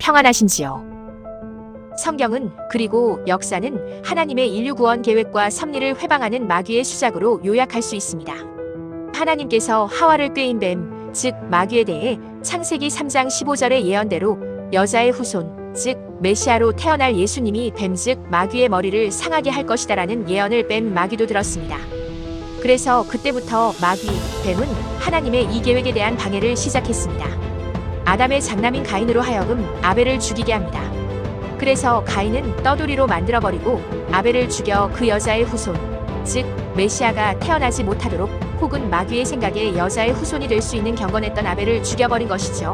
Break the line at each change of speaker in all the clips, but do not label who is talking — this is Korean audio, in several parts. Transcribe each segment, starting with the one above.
평안하신지요. 성경은 그리고 역사는 하나님의 인류 구원 계획과 섭리를 회방하는 마귀의 수작으로 요약할 수 있습니다. 하나님께서 하와를 꾀인 뱀, 즉 마귀에 대해 창세기 3장 15절의 예언대로 여자의 후손, 즉 메시아로 태어날 예수님이 뱀, 즉 마귀의 머리를 상하게 할 것이다라는 예언을 뺀 마귀도 들었습니다. 그래서 그때부터 마귀, 뱀은 하나님의 이 계획에 대한 방해를 시작했습니다. 아담의 장남인 가인으로 하여금 아벨을 죽이게 합니다. 그래서 가인은 떠돌이로 만들어버리고 아벨을 죽여 그 여자의 후손, 즉 메시아가 태어나지 못하도록 혹은 마귀의 생각에 여자의 후손이 될 수 있는 경건했던 아벨을 죽여버린 것이죠.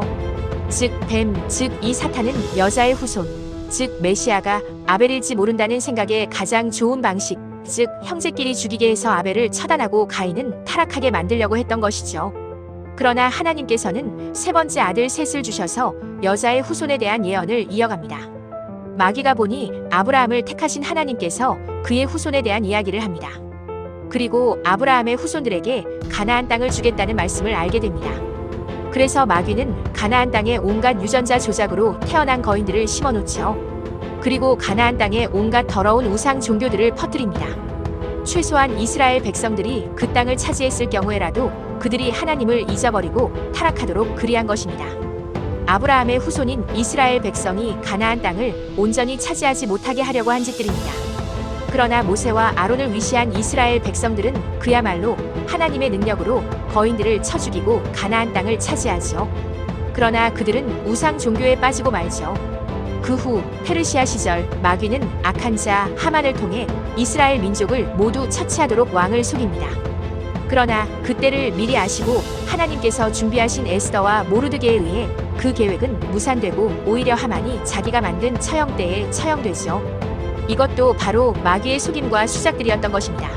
즉 뱀, 즉 이 사탄은 여자의 후손, 즉 메시아가 아벨일지 모른다는 생각에 가장 좋은 방식, 즉 형제끼리 죽이게 해서 아벨을 처단하고 가인은 타락하게 만들려고 했던 것이죠. 그러나 하나님께서는 세 번째 아들 셋을 주셔서 여자의 후손에 대한 예언을 이어갑니다. 마귀가 보니 아브라함을 택하신 하나님께서 그의 후손에 대한 이야기를 합니다. 그리고 아브라함의 후손들에게 가나안 땅을 주겠다는 말씀을 알게 됩니다. 그래서 마귀는 가나안 땅에 온갖 유전자 조작으로 태어난 거인들을 심어놓죠. 그리고 가나안 땅에 온갖 더러운 우상 종교들을 퍼뜨립니다. 최소한 이스라엘 백성들이 그 땅을 차지했을 경우에라도 그들이 하나님을 잊어버리고 타락하도록 그리한 것입니다. 아브라함의 후손인 이스라엘 백성이 가나안 땅을 온전히 차지하지 못하게 하려고 한 짓들입니다. 그러나 모세와 아론을 위시한 이스라엘 백성들은 그야말로 하나님의 능력으로 거인들을 쳐 죽이고 가나안 땅을 차지하죠. 그러나 그들은 우상 종교에 빠지고 말죠. 그 후 페르시아 시절 마귀는 악한 자 하만을 통해 이스라엘 민족을 모두 처치하도록 왕을 속입니다. 그러나 그때를 미리 아시고 하나님께서 준비하신 에스더와 모르드게에 의해 그 계획은 무산되고 오히려 하만이 자기가 만든 처형대에 처형되죠. 이것도 바로 마귀의 속임과 수작들이었던 것입니다.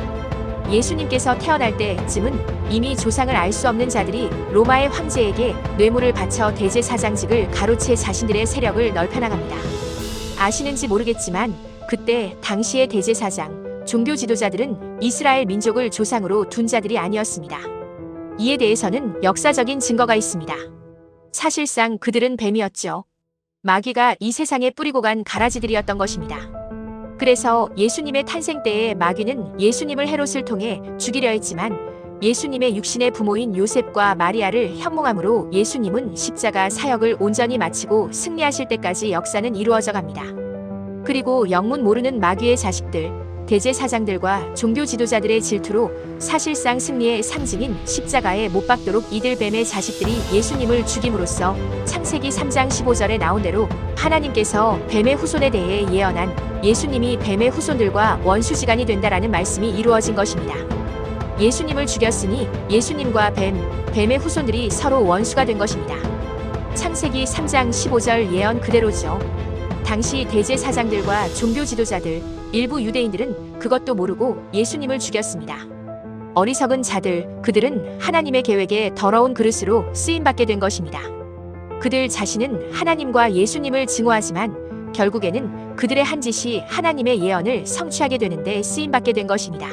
예수님께서 태어날 때쯤은 이미 조상을 알 수 없는 자들이 로마의 황제에게 뇌물을 바쳐 대제사장직을 가로채 자신들의 세력을 넓혀나갑니다. 아시는지 모르겠지만 그때 당시의 대제사장, 종교 지도자들은 이스라엘 민족을 조상으로 둔 자들이 아니었습니다. 이에 대해서는 역사적인 증거가 있습니다. 사실상 그들은 뱀이었죠. 마귀가 이 세상에 뿌리고 간 가라지들이었던 것입니다. 그래서 예수님의 탄생 때에 마귀는 예수님을 헤롯을 통해 죽이려 했지만 예수님의 육신의 부모인 요셉과 마리아를 현몽함으로 예수님은 십자가 사역을 온전히 마치고 승리하실 때까지 역사는 이루어져 갑니다. 그리고 영문 모르는 마귀의 자식들, 대제사장들과 종교 지도자들의 질투로 사실상 승리의 상징인 십자가에 못 박도록 이들 뱀의 자식들이 예수님을 죽임으로써 창세기 3장 15절에 나온 대로 하나님께서 뱀의 후손에 대해 예언한 예수님이 뱀의 후손들과 원수지간이 된다라는 말씀이 이루어진 것입니다. 예수님을 죽였으니 예수님과 뱀의 후손들이 서로 원수가 된 것입니다. 창세기 3장 15절 예언 그대로죠. 당시 대제사장들과 종교 지도자들, 일부 유대인들은 그것도 모르고 예수님을 죽였습니다. 어리석은 자들, 그들은 하나님의 계획에 더러운 그릇으로 쓰임받게 된 것입니다. 그들 자신은 하나님과 예수님을 증오하지만 결국에는 그들의 한 짓이 하나님의 예언을 성취하게 되는데 쓰임받게 된 것입니다.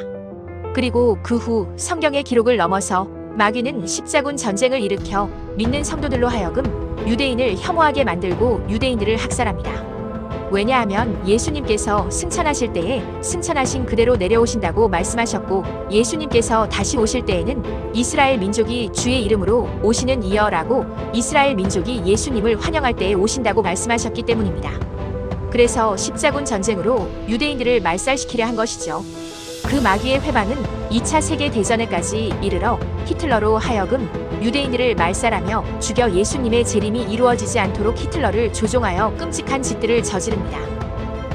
그리고 그 후 성경의 기록을 넘어서 마귀는 십자군 전쟁을 일으켜 믿는 성도들로 하여금 유대인을 혐오하게 만들고 유대인들을 학살합니다. 왜냐하면 예수님께서 승천하실 때에 승천하신 그대로 내려오신다고 말씀하셨고 예수님께서 다시 오실 때에는 이스라엘 민족이 주의 이름으로 오시는 이여라고 이스라엘 민족이 예수님을 환영할 때에 오신다고 말씀하셨기 때문입니다. 그래서 십자군 전쟁으로 유대인들을 말살시키려 한 것이죠. 그 마귀의 회방은 2차 세계대전에까지 이르러 히틀러로 하여금 유대인들을 말살하며 죽여 예수님의 재림이 이루어지지 않도록 히틀러를 조종하여 끔찍한 짓들을 저지릅니다.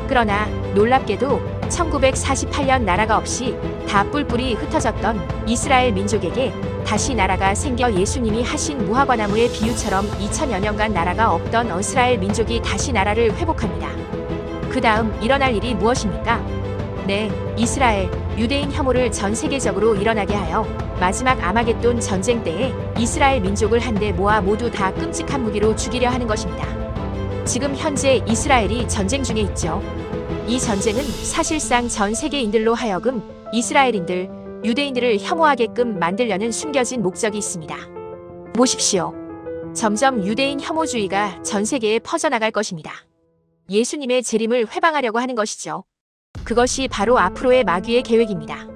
그러나 놀랍게도 1948년 나라가 없이 다 뿔뿔이 흩어졌던 이스라엘 민족에게 다시 나라가 생겨 예수님이 하신 무화과나무의 비유처럼 2000여 년간 나라가 없던 이스라엘 민족이 다시 나라를 회복합니다. 그 다음 일어날 일이 무엇입니까? 네, 이스라엘, 유대인 혐오를 전 세계적으로 일어나게 하여 마지막 아마겟돈 전쟁 때에 이스라엘 민족을 한데 모아 모두 다 끔찍한 무기로 죽이려 하는 것입니다. 지금 현재 이스라엘이 전쟁 중에 있죠. 이 전쟁은 사실상 전 세계인들로 하여금 이스라엘인들, 유대인들을 혐오하게끔 만들려는 숨겨진 목적이 있습니다. 보십시오. 점점 유대인 혐오주의가 전 세계에 퍼져나갈 것입니다. 예수님의 재림을 회방하려고 하는 것이죠. 그것이 바로 앞으로의 마귀의 계획입니다.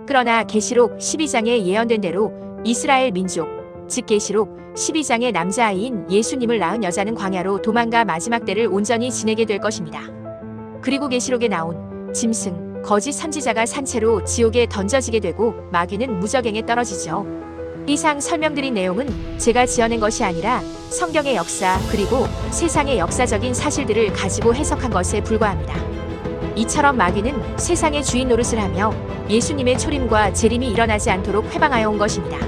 그러나 계시록 12장에 예언된 대로 이스라엘 민족, 즉 계시록 12장의 남자아이인 예수님을 낳은 여자는 광야로 도망가 마지막 때를 온전히 지내게 될 것입니다. 그리고 계시록에 나온 짐승, 거짓 선지자가 산채로 지옥에 던져지게 되고 마귀는 무저갱에 떨어지죠. 이상 설명드린 내용은 제가 지어낸 것이 아니라 성경의 역사 그리고 세상의 역사적인 사실들을 가지고 해석한 것에 불과합니다. 이처럼 마귀는 세상의 주인 노릇을 하며 예수님의 초림과 재림이 일어나지 않도록 회방하여 온 것입니다.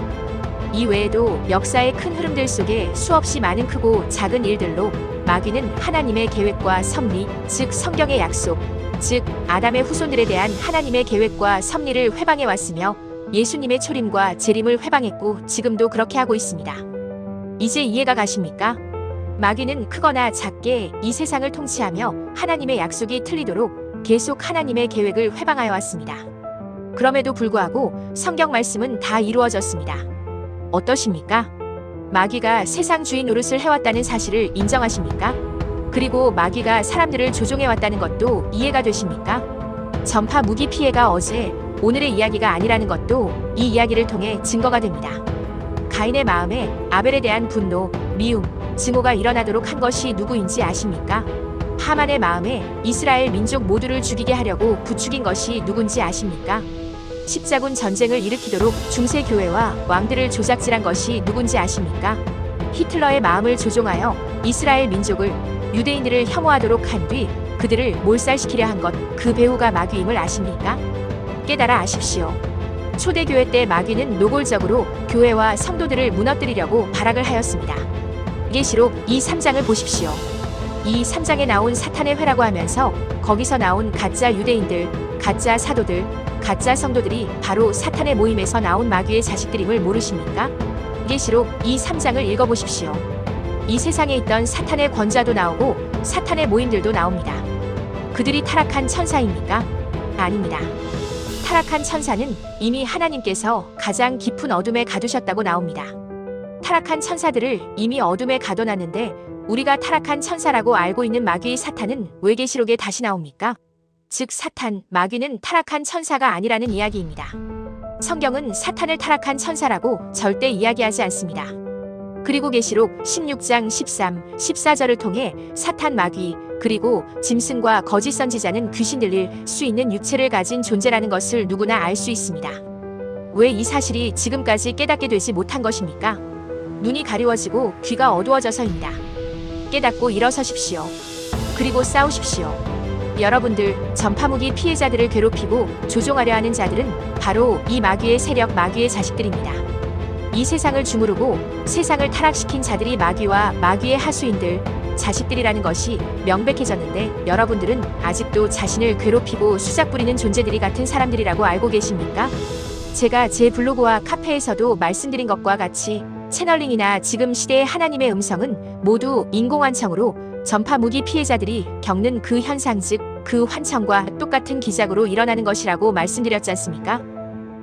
이 외에도 역사의 큰 흐름들 속에 수없이 많은 크고 작은 일들로 마귀는 하나님의 계획과 섭리, 즉 성경의 약속, 즉 아담의 후손들에 대한 하나님의 계획과 섭리를 회방해 왔으며 예수님의 초림과 재림을 회방했고 지금도 그렇게 하고 있습니다. 이제 이해가 가십니까? 마귀는 크거나 작게 이 세상을 통치하며 하나님의 약속이 틀리도록 계속 하나님의 계획을 회방하여 왔습니다. 그럼에도 불구하고 성경 말씀은 다 이루어졌습니다. 어떠십니까? 마귀가 세상 주인 노릇을 해왔다는 사실을 인정하십니까? 그리고 마귀가 사람들을 조종해왔다는 것도 이해가 되십니까? 전파 무기 피해가 어제, 오늘의 이야기가 아니라는 것도 이 이야기를 통해 증거가 됩니다. 가인의 마음에 아벨에 대한 분노, 미움, 증오가 일어나도록 한 것이 누구인지 아십니까? 하만의 마음에 이스라엘 민족 모두를 죽이게 하려고 부추긴 것이 누군지 아십니까? 십자군 전쟁을 일으키도록 중세 교회와 왕들을 조작질한 것이 누군지 아십니까? 히틀러의 마음을 조종하여 이스라엘 민족을, 유대인들을 혐오하도록 한 뒤 그들을 몰살시키려 한 것, 그 배후가 마귀임을 아십니까? 깨달아 아십시오. 초대교회 때 마귀는 노골적으로 교회와 성도들을 무너뜨리려고 발악을 하였습니다. 계시록 이 3장을 보십시오. 이 3장에 나온 사탄의 회라고 하면서 거기서 나온 가짜 유대인들, 가짜 사도들, 가짜 성도들이 바로 사탄의 모임에서 나온 마귀의 자식들임을 모르십니까? 계시록 이 3장을 읽어보십시오. 이 세상에 있던 사탄의 권좌도 나오고 사탄의 모임들도 나옵니다. 그들이 타락한 천사입니까? 아닙니다. 타락한 천사는 이미 하나님께서 가장 깊은 어둠에 가두셨다고 나옵니다. 타락한 천사들을 이미 어둠에 가둬놨는데 우리가 타락한 천사라고 알고 있는 마귀의 사탄은 왜 계시록에 다시 나옵니까? 즉 사탄, 마귀는 타락한 천사가 아니라는 이야기입니다. 성경은 사탄을 타락한 천사라고 절대 이야기하지 않습니다. 그리고 계시록 16장 13, 14절을 통해 사탄, 마귀, 그리고 짐승과 거짓 선지자는 귀신 들릴 수 있는 유체를 가진 존재라는 것을 누구나 알 수 있습니다. 왜 이 사실이 지금까지 깨닫게 되지 못한 것입니까? 눈이 가리워지고 귀가 어두워져서입니다. 깨닫고 일어서십시오. 그리고 싸우십시오. 여러분들, 전파무기 피해자들을 괴롭히고 조종하려 하는 자들은 바로 이 마귀의 세력, 마귀의 자식들입니다. 이 세상을 주무르고 세상을 타락시킨 자들이 마귀와 마귀의 하수인들, 자식들이라는 것이 명백해졌는데 여러분들은 아직도 자신을 괴롭히고 수작 부리는 존재들이 같은 사람들이라고 알고 계십니까? 제가 제 블로그와 카페에서도 말씀드린 것과 같이 채널링이나 지금 시대의 하나님의 음성은 모두 인공환청으로 전파 무기 피해자들이 겪는 그 현상, 즉 그 환청과 똑같은 기작으로 일어나는 것이라고 말씀드렸지 않습니까?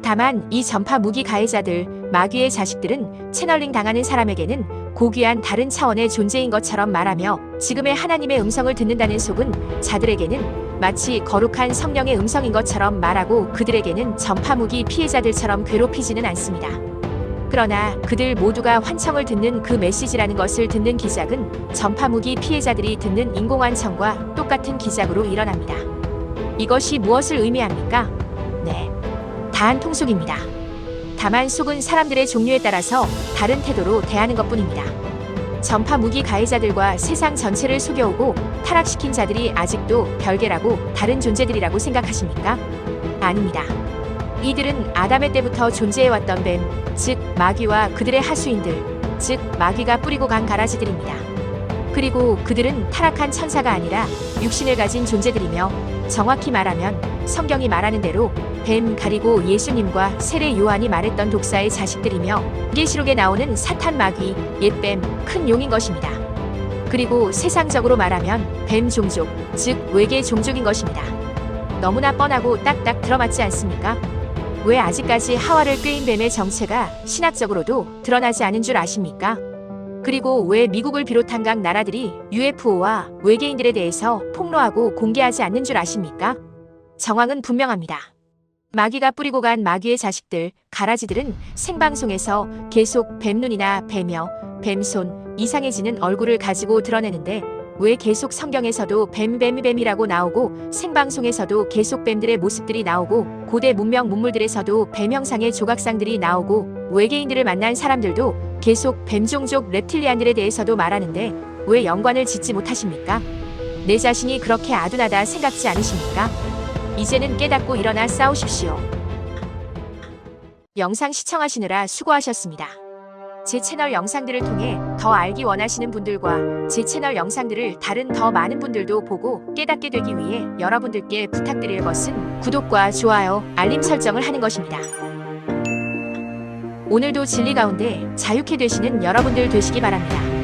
다만 이 전파 무기 가해자들, 마귀의 자식들은 채널링 당하는 사람에게는 고귀한 다른 차원의 존재인 것처럼 말하며 지금의 하나님의 음성을 듣는다는 속은 자들에게는 마치 거룩한 성령의 음성인 것처럼 말하고 그들에게는 전파 무기 피해자들처럼 괴롭히지는 않습니다. 그러나 그들 모두가 환청을 듣는 그 메시지라는 것을 듣는 기작은 전파무기 피해자들이 듣는 인공환청과 똑같은 기작으로 일어납니다. 이것이 무엇을 의미합니까? 네, 다 한 통속입니다. 다만 속은 사람들의 종류에 따라서 다른 태도로 대하는 것뿐입니다. 전파무기 가해자들과 세상 전체를 속여오고 타락시킨 자들이 아직도 별개라고 다른 존재들이라고 생각하십니까? 아닙니다. 이들은 아담의 때부터 존재해왔던 뱀, 즉 마귀와 그들의 하수인들, 즉 마귀가 뿌리고 간 가라지들입니다. 그리고 그들은 타락한 천사가 아니라 육신을 가진 존재들이며 정확히 말하면 성경이 말하는 대로 뱀 가리고 예수님과 세례 요한이 말했던 독사의 자식들이며 계시록에 나오는 사탄, 마귀, 옛뱀, 큰 용인 것입니다. 그리고 세상적으로 말하면 뱀 종족, 즉 외계 종족인 것입니다. 너무나 뻔하고 딱딱 들어맞지 않습니까? 왜 아직까지 하와를 꾀인 뱀의 정체가 신학적으로도 드러나지 않은 줄 아십니까? 그리고 왜 미국을 비롯한 각 나라들이 UFO와 외계인들에 대해서 폭로하고 공개하지 않는 줄 아십니까? 정황은 분명합니다. 마귀가 뿌리고 간 마귀의 자식들, 가라지들은 생방송에서 계속 뱀눈이나 뱀여, 뱀손, 이상해지는 얼굴을 가지고 드러내는데 왜 계속 성경에서도 뱀이라고 나오고 생방송에서도 계속 뱀들의 모습들이 나오고 고대 문명 문물들에서도 뱀 형상의 조각상들이 나오고 외계인들을 만난 사람들도 계속 뱀종족 reptilian들에 대해서도 말하는데 왜 연관을 짓지 못하십니까? 내 자신이 그렇게 아둔하다 생각지 않으십니까? 이제는 깨닫고 일어나 싸우십시오. 영상 시청하시느라 수고하셨습니다. 제 채널 영상들을 통해 더 알기 원하시는 분들과 제 채널 영상들을 다른 더 많은 분들도 보고 깨닫게 되기 위해 여러분들께 부탁드릴 것은 구독과 좋아요, 알림 설정을 하는 것입니다. 오늘도 진리 가운데 자유케 되시는 여러분들 되시기 바랍니다.